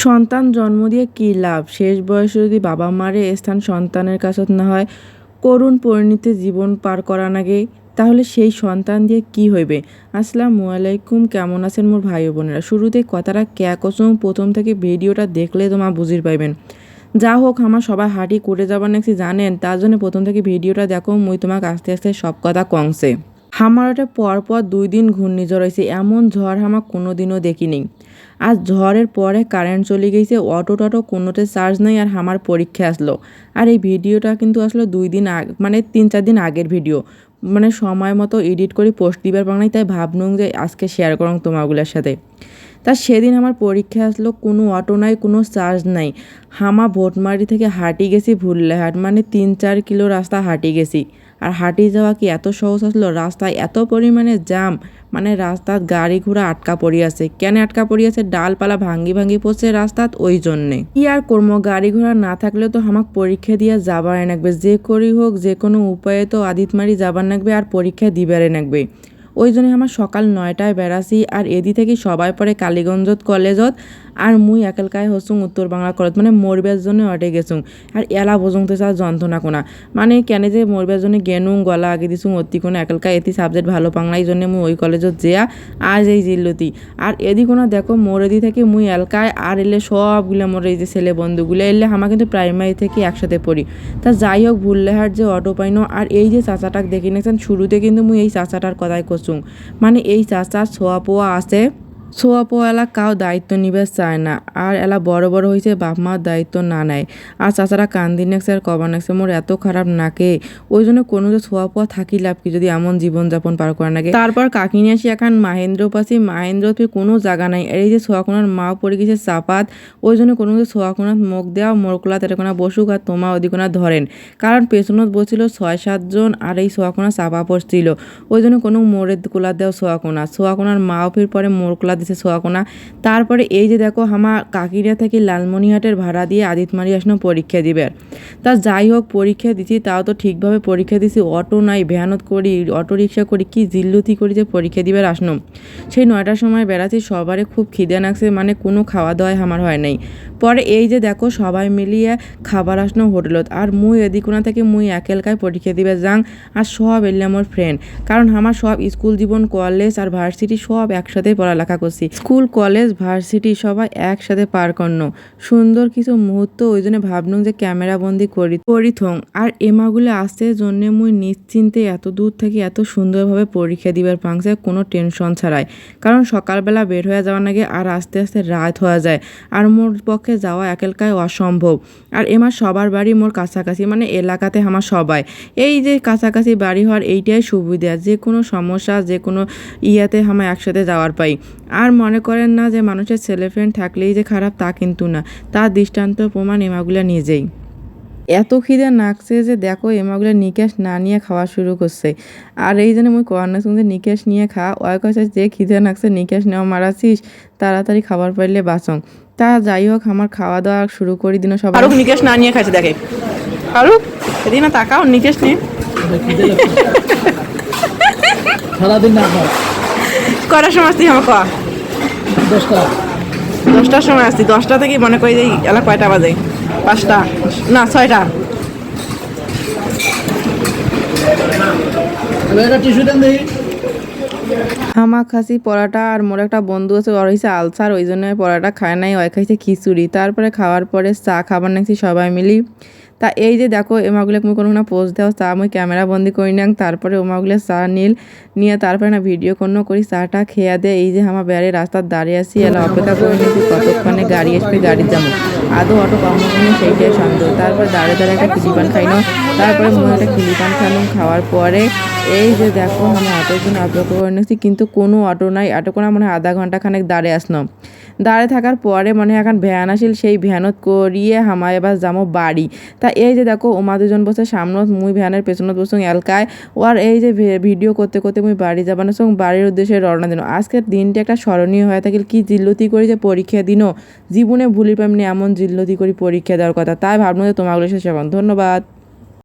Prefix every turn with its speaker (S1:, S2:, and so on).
S1: সন্তান জন্ম দিয়ে কী লাভ? শেষ বয়সে যদি বাবা মারে স্থান সন্তানের কাছত না হয়, করুণ পরিণতিতে জীবন পার করা নাগে, তাহলে সেই সন্তান দিয়ে কি হইবে? আসসালামু আলাইকুম, কেমন আছেন মোর ভাই বোনেরা? শুরুতে কথাটা ক্যা কসম, প্রথম থেকে ভিডিওটা দেখলে তোমার বুঝির পাইবেন। যা হোক, আমার সবাই হাঁটি করে যাবার নাকি জানেন, তার জন্য প্রথম থেকে ভিডিওটা দেখো, মুই তোমাকে আস্তে আস্তে সব কথা কংসে। আমার ওটা পরপর 2 দিন ঘূর্ণিঝড় হয়েছে, এমন ঝড় আমার কোনো দিনও দেখিনি। আর ঝড়ের পরে কারেন্ট চলে গেছে, অটো টটো কোনোতে চার্জ নেই, আর আমার পরীক্ষা আসলো। আর এই ভিডিওটা কিন্তু আসলো 2 দিন আগে, মানে 3-4 দিন আগের ভিডিও, মানে সময় মতো এডিট করে পোস্ট দিবার পাং নাই, তাই ভাবনুম যে আজকে শেয়ার করুন তোমাগুলোর সাথে। তা সেদিন আমার পরীক্ষা আসলো, কোনো অটো নাই, কোনো চার্জ নাই। হামা ভোটমারি থেকে হাঁটি গেছি ভুল্লেহাট, মানে 3-4 কিলো রাস্তা হাঁটি গেছি। আর হাঁটি যাওয়া কি এত সহজ আসলো? রাস্তায় এত পরিমাণে জাম, মানে রাস্তাত গাড়ি ঘোড়া আটকা পড়ি আছে। কেন আটকা পড়ি আছে? ডালপালা ভাঙ্গি ভাঙ্গি পড়ছে রাস্তাত, ওই জন্যে। কি আর করবো, গাড়ি ঘোড়া না থাকলে তো আমাকে পরীক্ষা দিয়ে যাবার নাগবে, যে করি হোক, যে কোনো উপায়ে তো আদিতমারি যাবার নাগবে আর পরীক্ষা দিবারে নাগবে। ওই জন্য আমার সকাল 9টায় বেড়াছি, আর এদি থেকে সবাই পরে কালীগঞ্জত কলেজত, আর মুই একালকায় হচ্ছুং উত্তর বাংলা কলেজ, মানে মরবার জন্য অটে গেছুং। আর এলা বোঝংতে চা যন্ত্রণা কোনা, মানে কেন যে মরবার জন্য গেনুং, গলা আগে দিছুং অতি কোনো একালকায় এতি সাবজেক্ট ভালো পাংলাই জন্য মুই ওই কলেজত যেয়া আজ এই জিল্লতি। আর এদি কোনো দেখো, মোর এদি থেকে মুই এলকায় আর এলে সবগুলো মোর এই যে ছেলে বন্ধুগুলো এলে আমার কিন্তু প্রাইমারি থেকে একসাথে পড়ি। তা যাই হোক, ভুললেহাট যে অটো পাইনো, আর এই যে চাচাটাক দেখি নিয়েছেন, শুরুতে কিন্তু মুই এই চাচাটার কথাই করছুং, মানে এই চাচার ছোয়া পোয়া আছে। ছোয়া পোয়া এলা কাউ দায়িত্ব নিবে চায় না, আর এলা বড় বড় হয়েছে, বাপ মার দায়িত্ব না নেয়। আর চাচারা কান্দি নেছে আর কবার নেছে, মোর এত খারাপ নাকে। ওই জন্য কোনো যে ছোয়া পোয়া থাকি লাভ কি, যদি এমন জীবনযাপন পার করা নাগে। তারপর কাকিনি আসি এখন মাহেন্দ্র পাশি, মাহেন্দ্রত কোনো জায়গা নাই। এই যে ছোয়াকোনার মাও পড়ে গেছে চাপাত, ওই জন্য কোনো যে ছোয়াকোনাত মুখ দেওয়া, মোরকোলা তেরকোনা বসুক, আর তোমা ওদিকোনা ধরেন। কারণ পেছনত বসছিল 6-7 জন, আর এই ছোয়াকোনা চাপা পড়ছিল, ওই জন্য কোনো মোড়ের কোলা দেওয়া ছোয়াকোনার মাও ফির পরে মোরকোলা দিছে ছোয়াকোনা। তারপরে এই যে দেখো, আমার কাকিরা থেকে লালমনিহাটের ভাড়া দিয়ে আদিতমারি আসনো পরীক্ষা দিবে। তা যাই হোক, পরীক্ষা দিছি, তাও তো ঠিকভাবে পরীক্ষা দিছি। অটো নাই, ভ্যানত করি, অটো রিক্সা করি, কি জিল্লতি করি যে পরীক্ষা দিবার আসনো। সেই 9টার সময় বেড়াচ্ছি, সবারে খুব খিদে লাগছে, মানে কোনো খাওয়া দাওয়াই আমার হয় নাই। পরে এই যে দেখো, সবাই মিলিয়ে খাবার আসনো হোটেলত, আর মুই এদিকোনা থেকে মুই একেলকায় পরীক্ষা দিবে যাং। আর সব এলে আমার ফ্রেন্ড, কারণ আমার সব স্কুল জীবন, কলেজ আর ভার্সিটি সব একসাথে পড়ালেখা করছি। স্কুল কলেজ ভার্সিটি সবাই একসাথে পার করনো সুন্দর কিছু মুহূর্ত, ওই জন্য ভাবনু যে ক্যামেরা বন্দি করিথং। আর এমাগুলো আসতে জন্যে মুই নিশ্চিন্তে এত দূর থেকে এত সুন্দরভাবে পরীক্ষা দিবার পাংছে, কোনো টেনশন ছাড়াই। কারণ সকালবেলা বের হয়ে যাওয়ার নাগে আর আস্তে আস্তে রাত হয়ে যায়, আর মোর পক্ষে যাওয়া একেলকায় অসম্ভব। আর এমার সবার বাড়ি মোর কাছাকাছি, মানে এলাকাতে আমার সবাই এই যে কাছাকাছি বাড়ি হওয়ার এইটাই সুবিধা, যে কোনো সমস্যা, যে কোনো ইয়াতে আমার একসাথে যাওয়ার পাই। আর মনে করেন না যে মানুষের ছেলে ফ্রেন্ড থাকলেই যে খারাপ, তা কিন্তু না। তার দৃষ্টান্ত প্রমাণ এমাগুলা নিজেই। এত খিদে নাকছে যে দেখো, এমাগুলো নিকেশ না নিয়ে খাওয়া শুরু করছে। আর এই জন্য মুই কর্নার সঙ্গে নিকেশ নিয়ে ওই কাছে যে খিদে নাকছে নিকেশ নেওয়া মারাছিস, তাড়াতাড়ি খাবার পাইলে বাঁচং। তা যাই হোক, আমার খাওয়া দাওয়া শুরু করি দিন সবাই। আর নিকেশ না নিয়ে খাইছে দেখে, আর এদিন তাকাও নিকেশ নিয়ে
S2: সারাদিন না খাও।
S1: কয়টার সময় আসছি আমার খাওয়া? 10টার সময় আসছি। 10টা থেকে মনে করি যে এলা কয়টা বাজে? 5টা না 6টা। আমার খাসি পরাটা, আর মোর একটা বন্ধু আছে, ওর হয়েছে আলসার, ওই জন্য পরাটা খায় নাই, ওই খাইছে খিচুড়ি। তারপরে খাওয়ার পরে চা খাবার নাকি সবাই মিলি। তা এই যে দেখো, এমাগুলো মুই কোনো না পোস্ট দেওয়া চা মুই ক্যামেরা বন্দি করি না। তারপরে ওমাগুলো চা নিয়ে তারপরে না ভিডিও করি, চাটা খেয়া দেয়। এই যে আমার বেড়ে রাস্তার দাঁড়িয়ে আসি, এলা অপেক্ষা করে নিয়েছি কতক্ষণে গাড়ি আসবে, গাড়ি যাবো। আদৌ অটো পাবো কিনা সেইটাই সন্দেহ। তারপর দাঁড়িয়ে দাঁড়িয়ে একটা খিলিপান খাইনো, তারপরে মুই একটা খিলিপান খাইলাম। খাওয়ার পরে এই যে দেখো, আমি অটোর জন্য অপেক্ষা করে নিয়েছি, কিন্তু কোনো অটো নাই। অটো করে মানে আধা ঘন্টা খানেক দাঁড়িয়ে আসনো। দাঁড়িয়ে থাকার পরে মনে এখন ভ্যান আসিল, সেই ভ্যানত করিয়ে হামায় এবার যাবো বাড়ি। তা এই যে দেখো, ওমা দুজন বসে সামনত, মুই ভ্যানের পেছনত বসুন এলকায়। আর এই যে ভিডিও করতে করতে মুই বাড়ি যাবানোর সঙ্গে বাড়ির উদ্দেশ্যে রওনা দিন। আজকের দিনটা একটা স্মরণীয় হয়ে থাকিল। কি জিল্লতি করি যে পরীক্ষা দিনও, জীবনে ভুলি পাইনি এমন জিল্লতি করি পরীক্ষা দেওয়ার কথা। তাই ভাবলাম যে তোমাগুলো শেষ। ধন্যবাদ।